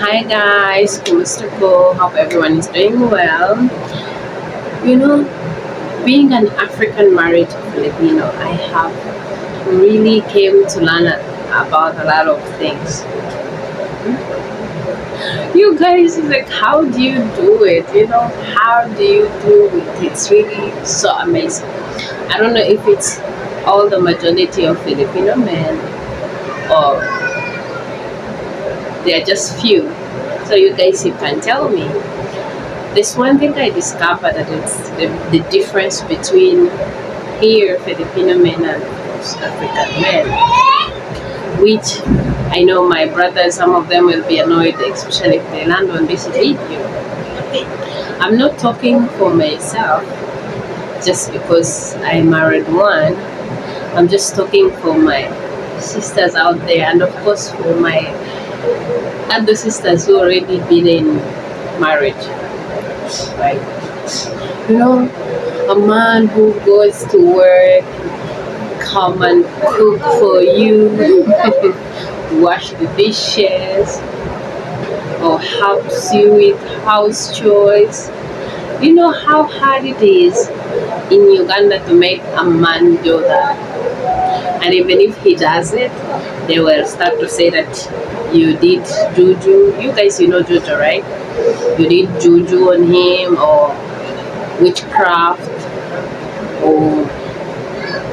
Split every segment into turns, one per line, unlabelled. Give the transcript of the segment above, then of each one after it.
Hi guys, kumusta po? Hope everyone is doing well. You know, being an African married Filipino, I have really came to learn about a lot of things. You guys, like, how do you do it? How do you do it? It's really so amazing. I don't know if it's all the majority of Filipino men or they are just few. So you guys, you can tell me. There's one thing I discovered, that it's the difference between here Filipino men and West African men, which I know my brothers, some of them will be annoyed, especially if they land on this video. I'm not talking for myself just because I married one. I'm just talking for my sisters out there, and of course for my other sisters who already been in marriage. Right? A man who goes to work, come and cook for you, wash the dishes, or helps you with house chores. You know how hard it is in Uganda to make a man do that. And even if he does it, they will start to say that you did juju. You guys, you know juju, right? You did juju on him, or witchcraft, or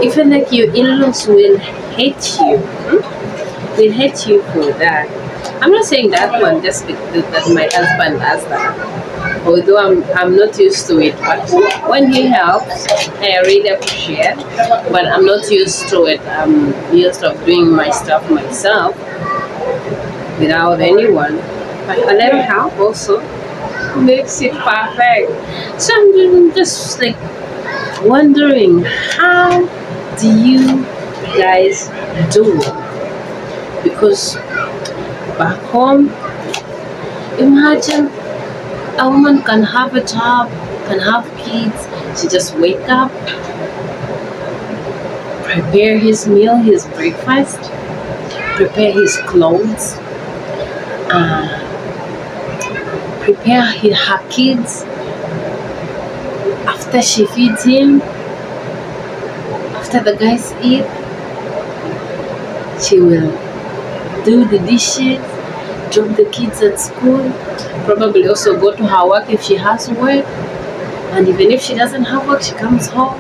even like your in-laws will hate you. Will hate you for that. I'm not saying that one just because that my husband does that, although I'm not used to it, but when he helps, I really appreciate. But I'm not used to it. I'm used to doing my stuff myself without anyone. But a little help also makes it perfect. So I'm just like wondering, how do you guys do it? Because back home, imagine a woman can have a job, can have kids. She just wake up, prepare his meal, his breakfast, prepare his clothes, prepare her kids. After she feeds him, after the guys eat, she will do the dishes, drop the kids at school, probably also go to her work if she has work. And even if she doesn't have work, she comes home,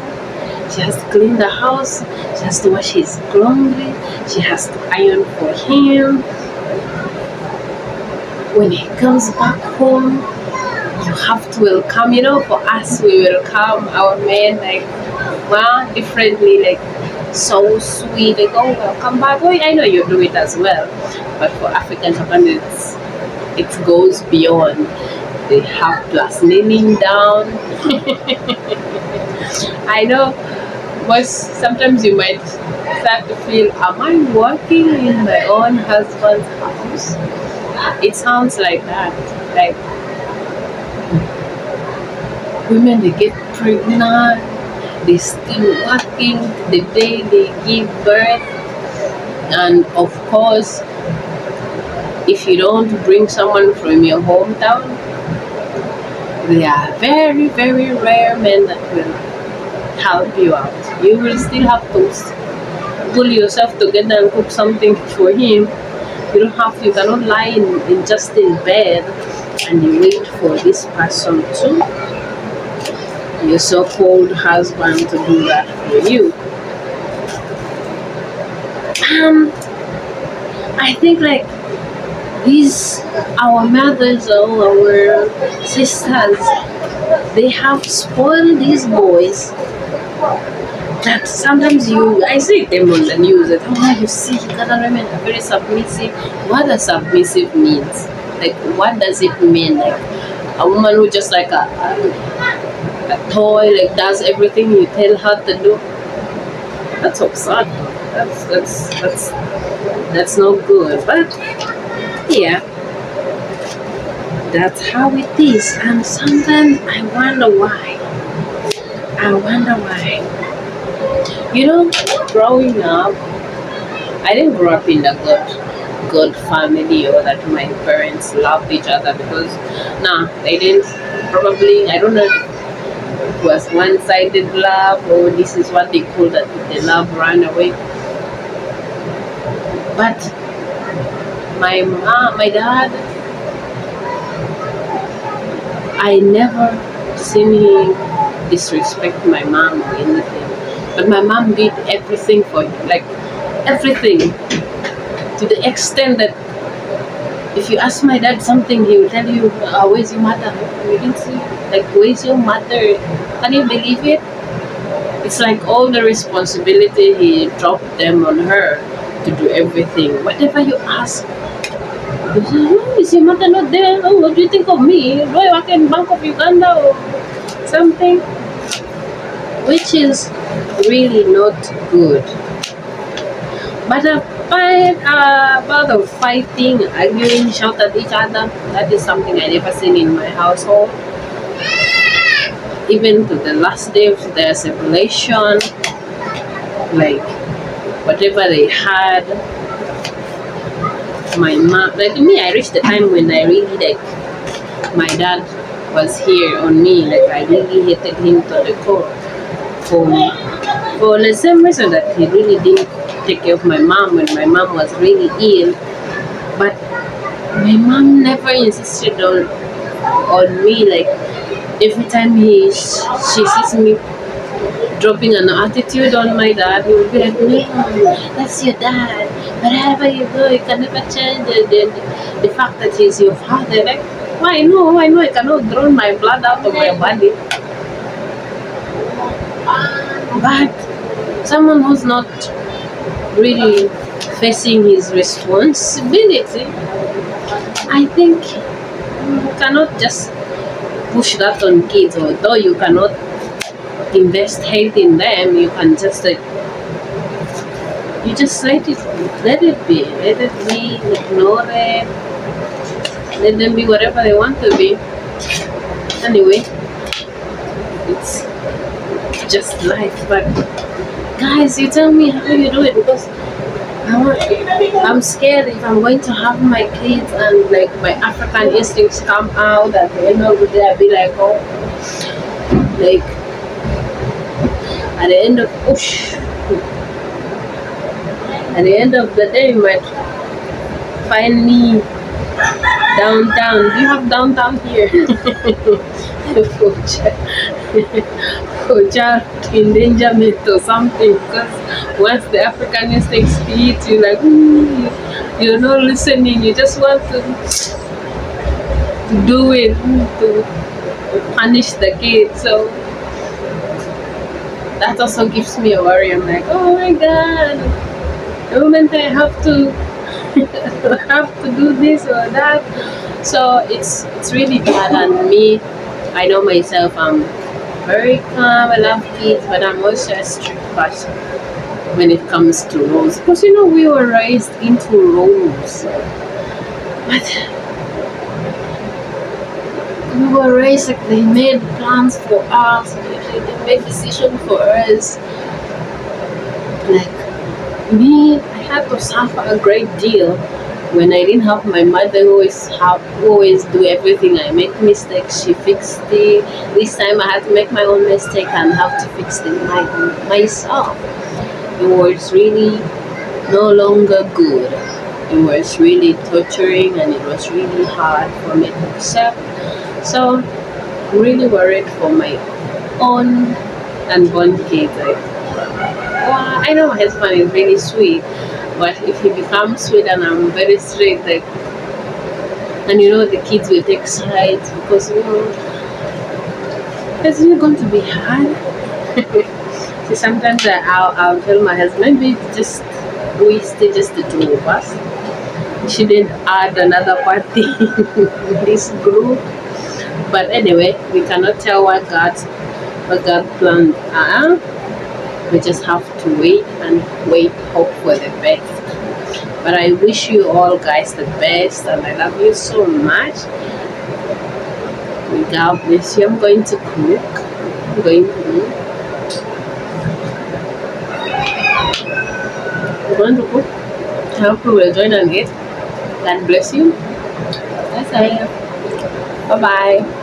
she has to clean the house, she has to wash his laundry, she has to iron for him. When he comes back home, you have to welcome, for us, we welcome our men like, well, differently, like so sweet, like, oh, welcome back. Oh, I know you do it as well, but for African Japanese, it goes beyond. They have plus kneeling down. I know, but sometimes you might start to feel, am I working in my own husband's house? It sounds like that. Like, women, they get pregnant, they still working the day they give birth. And of course, if you don't bring someone from your hometown, there are very, very rare men that will help you out. You will still have to pull yourself together and cook something for him. You cannot lie in just in bed and you wait for this person to, your so-called husband, to do that for you. I think like these, our mothers or our sisters, they have spoiled these boys that sometimes I see them on the news that, oh, you see, Ugandan women are very submissive. What does submissive means? Like, what does it mean? Like a woman who just like a toy, like does everything you tell her to do? That's absurd. That's not good. But yeah, that's how it is. And sometimes I wonder why. Growing up, I didn't grow up in the good. good family or that my parents loved each other, because they didn't. Probably, I don't know if it was one-sided love or this is what they call that the love ran away. But my dad, I never seen him disrespect my mom or anything. But my mom did everything for him, like everything, to the extent that if you ask my dad something, he will tell you, where's your mother? We didn't see, like, where's your mother? Can you believe it? It's like all the responsibility, he dropped them on her to do everything. Whatever you ask, you say, is your mother not there? Oh, what do you think of me? Do I work in Bank of Uganda or something? Which is really not good. But about of fighting, arguing, shout at each other, that is something I never seen in my household. Even to the last day of their separation, like whatever they had, my mom, like me, I reached the time when I really, like, my dad was here on me, like I really hated him to the core for the same reason that he really didn't take care of my mom when my mom was really ill. But my mom never insisted on me, like every time she sees me dropping an attitude on my dad, he would be like, no, that's your dad, whatever you do, you can never change the fact that he's your father. Like, why no, I cannot draw my blood out of my body. But someone who's not really facing his responsibility, I think you cannot just push that on kids. Although you cannot invest hate in them, you can just like, you just let it be, ignore it, let them be whatever they want to be. Anyway, it's just life. But guys, you tell me how you do it, because I'm scared if I'm going to have my kids and like my African instincts come out at the end of the day, I'll be like, oh, like at the end of the day, you might find me downtown. Do you have downtown here? for child endangerment or something, because once the African instincts hit you, like, you're not listening, you just want to do it, to punish the kid. So that also gives me a worry. I'm like, oh my god, the moment I have to do this or that. So it's really bad. And me, I know myself, I'm very calm, I love kids, but I'm also a strict person when it comes to roles, because you know we were raised into roles. But we were raised like they made plans for us, they made decisions for us. Like me, I had to suffer a great deal when I didn't have my mother who always do everything. I make mistakes, she fixed it. This time I had to make my own mistake and have to fix it myself. It was really no longer good. It was really torturing and it was really hard for me to accept. So I'm really worried for my own unborn kids. Like, well, I know my husband is really sweet, but if he becomes sweet and I'm very strict, like, and you know the kids will take sides, because you know it's really going to be hard. So sometimes I'll tell my husband, maybe just we stay just the two of us. We shouldn't add another party in this group. But anyway, we cannot tell what God planned are. We just have to wait and hope for the best. But I wish you all guys the best, and I love you so much. God bless you. I'm going to cook. I'm going to cook. I hope you will join and eat. God bless you. That's it. Bye bye.